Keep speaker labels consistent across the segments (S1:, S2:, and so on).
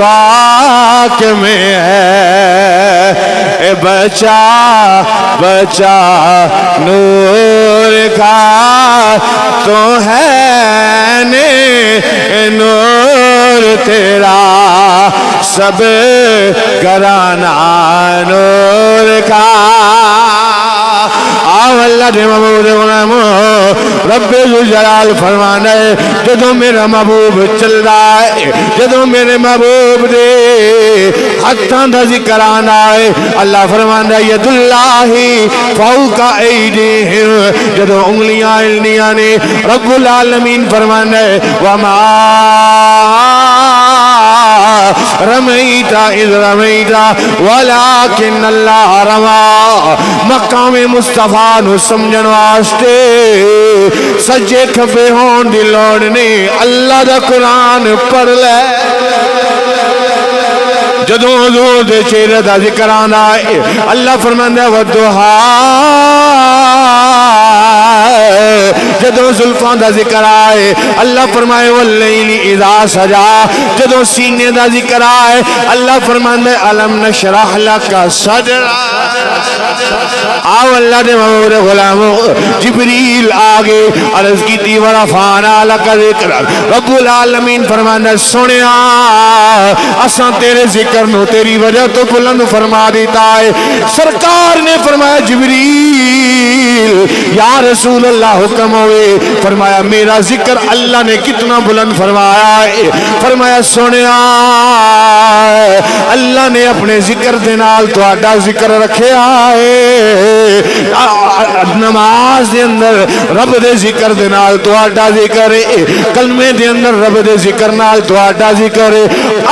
S1: پاک میں ہے اے بچا بچا نور کا تو ہے نور تیرا سب گھرانہ نور کا اللہ نے محبوب غلام رب ذوالجلال فرمانا ہے جدوں میرا محبوب چل رہا ہے جدوں میرے محبوب دے ہتھاں دا ذکر آنا ہے اللہ فرمانا ہے ید اللہ فوق ایدیہم جدوں انگلیاں ہلنیاں نے رب العالمین فرمانا ہے وما رمیت اذ رمیت ولیکن اللہ رما مقام مصطفیٰ نو سمجھن واسطے سجے کھبے ہون دی لوڑ نہیں اللہ دا قرآن پڑھ لے جدوں حضور دے چہرے دا ذکر آنا ہے اللہ فرماندا ہے والضحیٰ جدوں زلفاں دا ذکر آئے اللہ فرمائے واللیل اذا سجا جدوں سینے دا ذکر آئے اللہ فرماندا ہے الم نشرح لک صدرا آو اللہ نے محبوب غلاموں جبریل آگے عرض کی تھی ورفعنا لک ذکر رب العالمین فرماندا ہے سنیا اساں تیرے ذکر نو تیری وجہ تو بلند فرما دیتا ہے سرکار نے فرمایا جبریل یا رسول اللہ حکم ہوئے فرمایا میرا ذکر اللہ نے کتنا بلند فرمایا ہے فرمایا سنیا اللہ نے اپنے ذکر دے نال تہاڈا ذکر رکھیا ہے نماز دے اندر رب دے ذکر دے نال تہاڈا ذکر ہے کلمے دے اندر رب دے ذکر نال تہاڈا ذکر ہے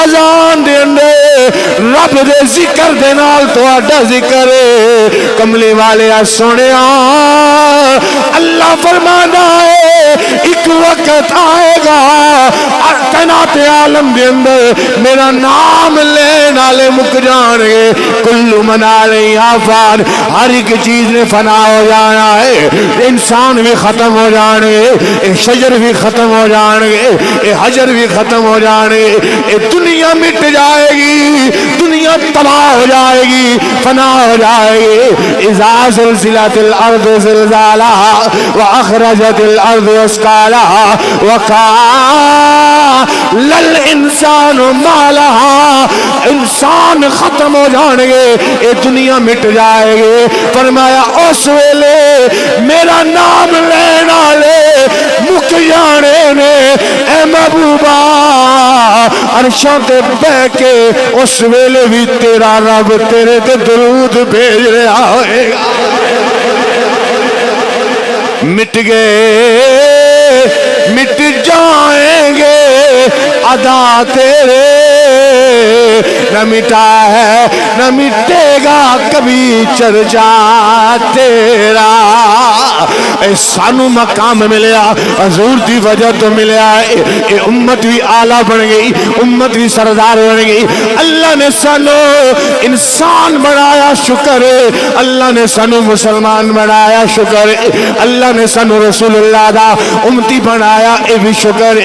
S1: اذان دے اندر رب دے ذکر دے نال تہاڈا ذکر ہے کملی والے سنیا اللہ فرمانا ہے ایک وقت آئے گا کائنات عالم دے اندر میرا نام لینے والے مک جان گے کل من علیہا فان ہر ایک چیز نے فنا ہو جانا ہے انسان بھی ختم ہو جانے شجر بھی ختم ہو جانے حجر بھی ختم ہو جانے دنیا مٹ جائے گی دنیا تباہ ہو جائے گی فنا ہو جائے گی اذا زلزلت الارض زلزالها واخرجت الارض اثقالها وقال الانسان ما لها انسان ختم ہو جان گے اے دنیا مٹ جائے گی فرمایا اس ویلے میرا نام لینے والے مک جانے نے اے محبوبا عرشاں تے بیٹھ کے اس ویلے بھی تیرا رب تیرے تے درود بھیج رہا ہوئے گا مٹ گئے مٹ جائیں گے ادا تیرے نہ مٹا ہے نہ مٹے گا کبھی چرچا تیرا اے سانو مقام ملیا حضور دی وجہ تو ملیا اے امت بھی آلہ بن گئی امت بھی سردار بن گئی اللہ نے سانو انسان بنایا شکر اللہ نے سانو مسلمان بنایا شکر اللہ نے سانو رسول اللہ دا امتی بنایا اے بھی شکر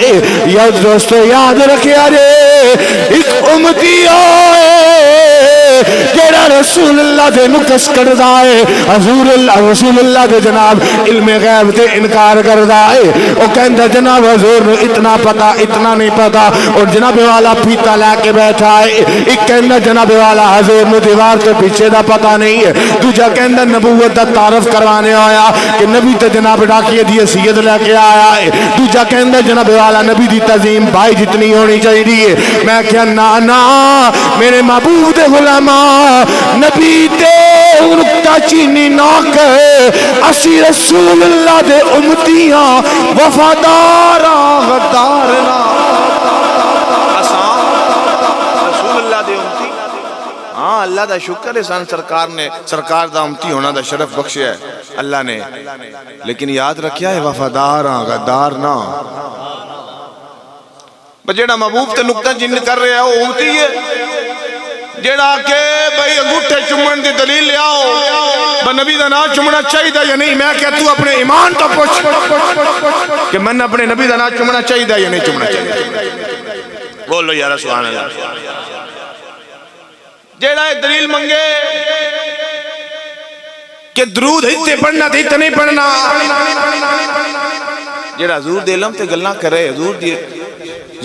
S1: یا دوستو یاد رکھیا جے ایک امتی ہوئے جیڑا رسول اللہ دے نکس کردہ ہے حضور اللہ رسول اللہ دے جناب علم غیب تے انکار کردہ ہے وہ کہندہ جناب حضور نے اتنا پتا اتنا نہیں پتا اور جناب والا پیتا لے کے بیٹھا ہے ایک کہندہ جناب والا حضور نے دیوار تو پیچھے دا پتا نہیں ہے دوجہ کہندہ نبوت دا تعارف کروانے آیا کہ نبی تے جناب ڈاکیے دی حیثیت لے کے آیا ہے دوجہ کہندہ جناب والا نبی دی تعظیم بھائی جتنی ہونی چاہیے میں کہا نا میرے محبوب دے غلامہ نبی تے نکتہ چینی نہ کہے اسی رسول اللہ دے امتیاں وفادارا غدارنا رسول اللہ دے امتی ہاں اللہ دا شکر ہے سان سرکار نے سرکار دا امتی ہونا دا شرف بخشیا ہے اللہ نے لیکن یاد رکھیا ہے وفادارا غدارنا جیڑا محبوب تے نکتہ چینی کر رہے ہیں وہ امتی ہے جیڑا کہ بھئی انگوٹھے چمن دی دلیل لے آؤ نبی دا نام چمنا چاہی دا یا نہیں میں کہتا ہوں اپنے ایمان تو پوچھ کہ من اپنے نبی دا نام چمنا چاہی دا یا نہیں چمنا چاہی دا بولو یا سبحان اللہ. جیڑا ایک دلیل منگے کہ درود ہتے پڑھنا تھے ہتے نہیں پڑھنا، جیڑا حضور دے علم تے گلنا کرے، حضور دی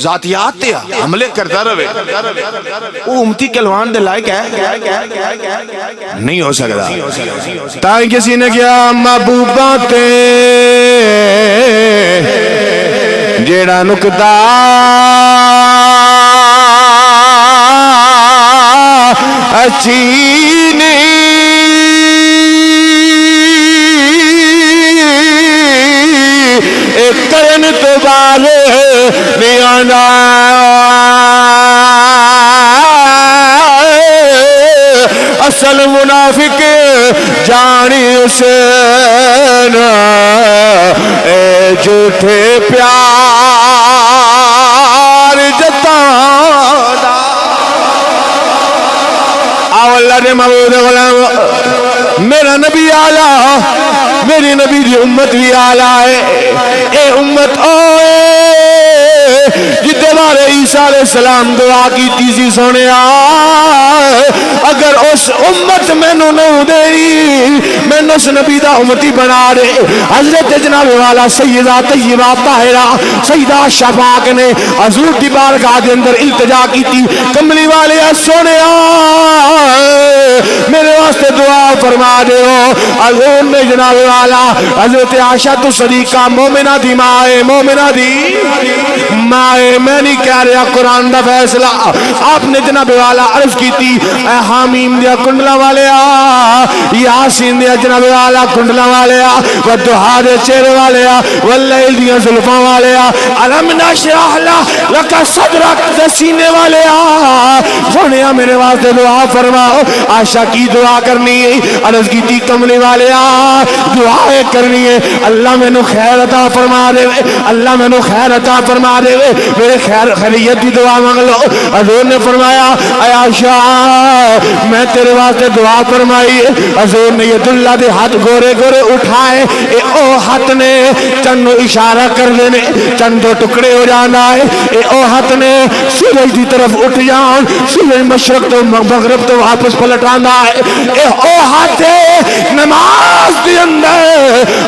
S1: ذاتیات تے حملے کرتا رہے، وہ امتی کلوان دے لائق ہے نہیں ہو سکتا. تائیں کسی نے کیا محبوبہ تے جیڑا نکتا اچھی کرن تو بار نہیں آنا، اصل منافق جانی حسین اے جھوٹے پیار جتانا. آو اللہ نے محبوب غلام میرا نبی آلہ، میری نبی دی امت بھی آلہ ہے. اے امت اوے جتے بارے عیسیٰ علیہ السلام دعا کی تیزی سونے اگر اس امت میں نو دے میں نو اس نبی دا امتی بنا دے. حضرت جناب والا سیدہ طیبہ طاہرہ سیدہ شفاق نے حضور دی بارگاہ دے اندر التجا کی تھی، کملی والے سونے میرے واسطے دعا فرما دے ہو. حضور نے جناب والا حضرت عائشہ تو صدیقہ مومنہ دی مائے، مومنہ دی مائے، میں نہیں کہہ رہا قرآن دا فیصلہ. آپ نے جناب والا عرض کی تھی اے حامیم دیا کنڈلا والے یاسین دیا جناب والا کنڈلا والے ودہا دے چہرے والے واللیل دیا ظلفاں والے علم نشرح لکا صدرک دے سینے والے سونیا میرے واسطے دعا فرماؤ. عائشہ کی دعا کرنی ہے، عرض کی تھی کملی والے دعائیں کرنی ہے اللہ میں نو خیر عطا فرما دے، اللہ میں نو خیر عطا فرما دے، میرے خیریت دی دعا مانگ لو. حضور نے فرمایا اے عائشہ میں تیرے واسطے دعا فرمائی. حضور نے ید اللہ دے ہاتھ گورے گورے اٹھائے، اے او ہاتھ نے چند اشارہ کر دینے، چند ٹکڑے ہو جانا ہے. اے او ہاتھ نے سورج دی طرف اٹھ جان، سورج مشرق تو مغرب تو واپس پلٹانا ہے. اے او ہاتھ نماز دی اندر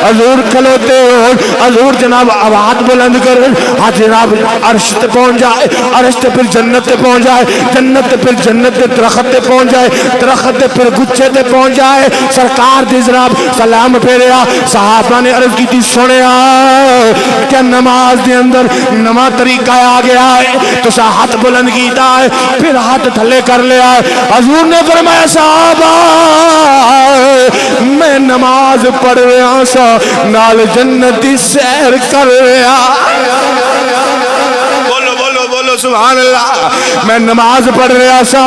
S1: حضور کھلوتے ہو، حضور جناب آواز بلند کر ہاتھ جناب عرش تے پہنچ جائے، عرش تے پھر جنت تے پہنچ جائے، جنت تے پھر جنت تے درخت تے پہنچ جائے، درخت تے پھر گچھے تے پہنچ جائے. سرکار دی جناب سلام پھیریا. صحابہ نے عرض کی تھی سنیا کیا نماز دے اندر نواں طریقہ آ گیا ہے؟ تو سا ہاتھ بلند کیتا ہے پھر ہاتھ تھلے کر لیا ہے. حضور نے فرمایا صحابہ میں نماز پڑھ رہا سا نال جنتی سیر کر رہا. بولو سبحان اللہ. میں نماز پڑھ رہا سا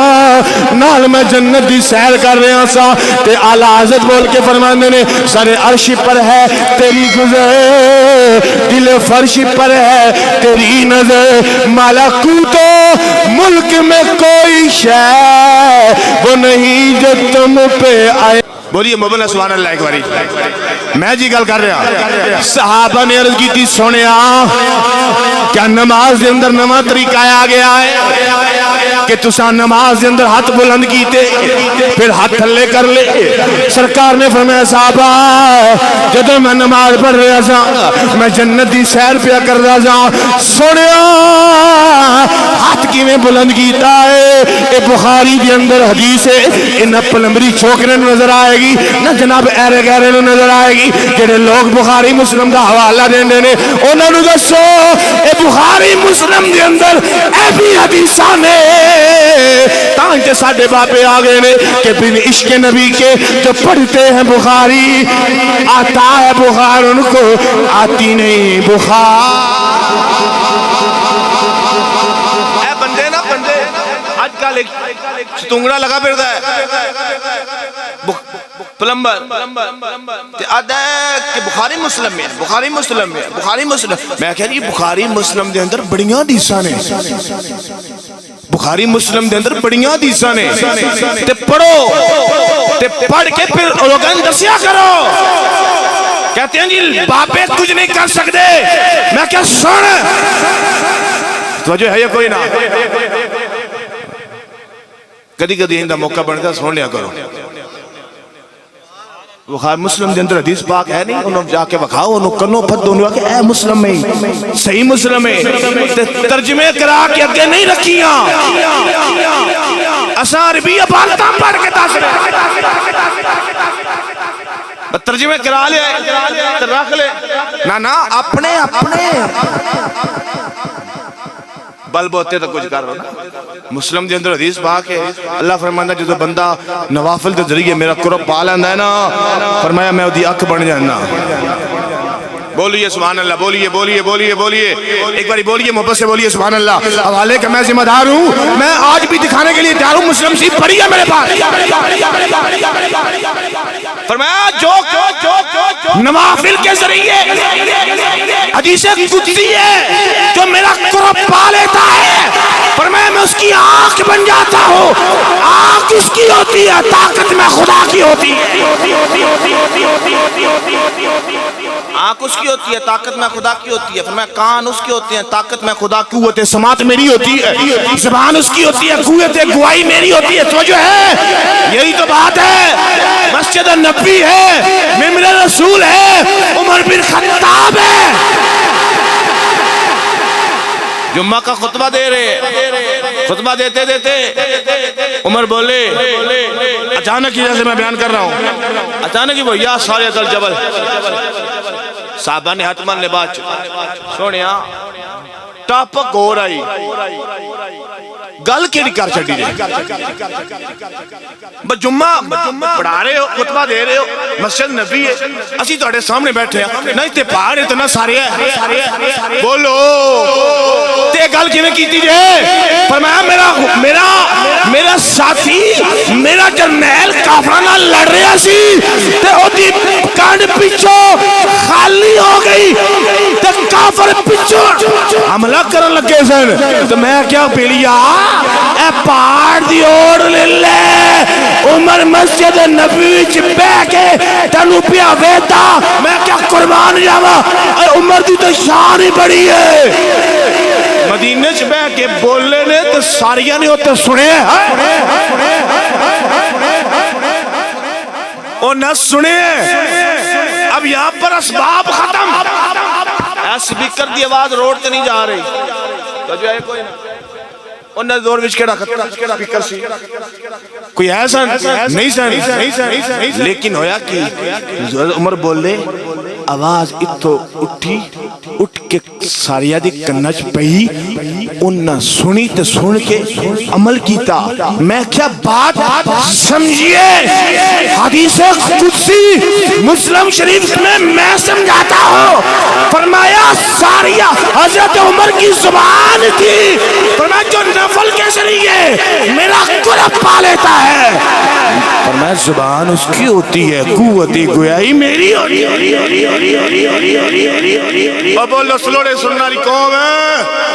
S1: نال میں جنت دی سیر کر رہا سا تے اعلیٰ حضرت بول کے فرماندے نے سر عرش پر ہے تیری گزر، دل فرش پر ہے تیری نظر، ملکوت ملک میں کوئی شے وہ نہیں جو تم پہ آئے. بولیے مولانا سبحان اللہ ایک باری. میں جی گل کر رہا صحابہ نے عرض کی تھی سونیا کیا نماز دے اندر نواں طریقہ آ گیا ہے کہ تساں نماز دے اندر ہاتھ بلند کیتے پھر ہاتھ تھلے کر لے. سرکار نے فرمایا صحابہ جدوں میں نماز پڑھ رہا سا میں جنت دی سیر پیا کر رہا سا. سونیا ہاتھ کیویں بلند کیتا ہے؟ اے بخاری دے اندر حدیث ہے، اے نہ پلمبری چھوکرے نظر آئے گی نہ جناب ایرے گہرے نظر آئے گی. جڑے لوگ بخاری مسلم دا حوالہ دیندے نے انہاں نوں دسو اے بخاری مسلم دے اندر اے بھی حدیثاں نے تانکہ ساڈے باپے آ گئے نے کہ بن عشق نبی کے جو پڑھتے ہیں بخاری آتا ہے بخار ان کو آتی نہیں بخار. اے بندے نا بندے آج کل ایک ستونگڑا لگا پھرتا ہے پلمبر آدھا ہے کہ بخاری مسلم میں بخاری مسلم میں بخاری مسلم. میں کہہ رہی بخاری مسلم دے اندر بڑیاں حدیثاں نے، بخاری مسلم دے اندر بڑیاں حدیثاں نے تے پڑھو تے پڑھ کے پھر لوگاں دسیا کرو. کہتے ہیں جی باپے کچھ نہیں کر سکتے. میں کیا سن توجہ ہے یا کوئی نہ؟ کدی کدی ان دا موقع بنتا سن لیا کرو. بخاری مسلم دے اندر حدیث پاک ہے نہیں، انہوں جا کے بکھاؤ، انہوں کنوں پھد دونوں کہ اے مسلم میں صحیح مسلم میں ترجمے کرا کے اگے نہیں رکھیاں. اساں عربی عبارتاں پڑھ کے دس رہے ترجمے کرا لے رکھ لے نہ اپنے بل بوتے تو کچھ کر رہا نا. مسلم دے اندر حدیث پاک ہے، اللہ فرماتا ہے جو بندہ نوافل دے ذریعے میرا قرب پا لیندا ہے نا، فرمایا میں اودی اکھ بن جانا. بولیے سبحان اللہ، بولیے بولیے بولیے بولیے ایک باری بولیے محبت سے بولیے سبحان اللہ. حوالے کہ میں ذمہ دار ہوں، میں آج بھی دکھانے کے لیے تیار ہوں. مسلم شریف پڑھی ہے میرے پاس. فرمایا جو نوافل کے ذریعے حدیث قدسی ہے جو میرا قرب پا لیتا ہے، فرمایا میں اس کی آنکھ بن جاتا ہوں. آنکھ اس کی ہوتی ہے، طاقت میں خدا کی ہوتی ہے. آنکھ اس کی ہوتی ہے، طاقت میں خدا کی ہوتی ہے. فرمایا کان اس کی ہوتی ہیں، طاقت میں خدا کی. قوت سماعت میری ہوتی ہے، زبان اس کی ہوتی ہے، قوت گواہی میری ہوتی ہے. توجہ ہے، یہی تو بات ہے. مسجد نبی ہے، ممبر رسول ہے، عمر بن خطاب ہے. جمعہ کا خطبہ دے رہے، خطبہ دیتے دیتے عمر بولے، اچانک ہی جیسے میں بیان کر رہا ہوں، اچانک ہی وہ یا صاعد الجبل. صحابہ نے حتمن نے بات سونیا ٹاپک ہو رہی گل کیڑی کر چھڈی جے. جمعہ پڑھا رہے ہو، خطبہ دے رہے ہو، مسجد نبی ہے، اسی تہاڈے سامنے بیٹھے ہیں، نہیں تے پہاڑ اتنا سارے ہیں، بولو تے گل کیویں کیتی جے؟ فرمایا میرا ساتھی میرا جرنیل کافراں نال لڑ رہا سی تے اودی کانڈ پیچھوں خالی ہو گئی تے کافر پیچھوں حملہ کرن لگے سن. تے میں کیا پیلیا اے پہاڑ دی اوڑ لے لے. عمر مسجد نبی وچ بیٹھ کے تینوں پیا ویتا، میں کیا قربان جاواں. اے عمر دی تو شان ہی بڑی ہے. مدینے چ بیٹھ کے بولے نے تے ساریاں نے اوتے سنے او نہ سنے. اب یہاں پر اسباب ختم. سپیکر دی آواز روڈ تے نہیں جا رہی. توجہ ہے کوئی نہ؟ انہاں دور وچ کیڑا سپیکر سی؟ کوئی ہے سن؟ نہیں سن. لیکن ہویا کہ عمر بولے، آواز اتھو اٹھی، اٹھ کے ساریا دی کنچ پئی. انہاں سنی تے سن کے عمل کیتا. میں کیا بات سمجھئے؟ حدیث قدسی مسلم شریف میں سمجھاتا ہوں. فرمایا ساریہ حضرت عمر کی زبان تھی. فرمایا جو نفل کے ذریعے میرا قرب پا لیتا ہے، فرمایا زبان اس کی ہوتی ہے، قوت گویائی میری ہوتی ہے. اب بولو سلوڑے سننا ری قوم ہے.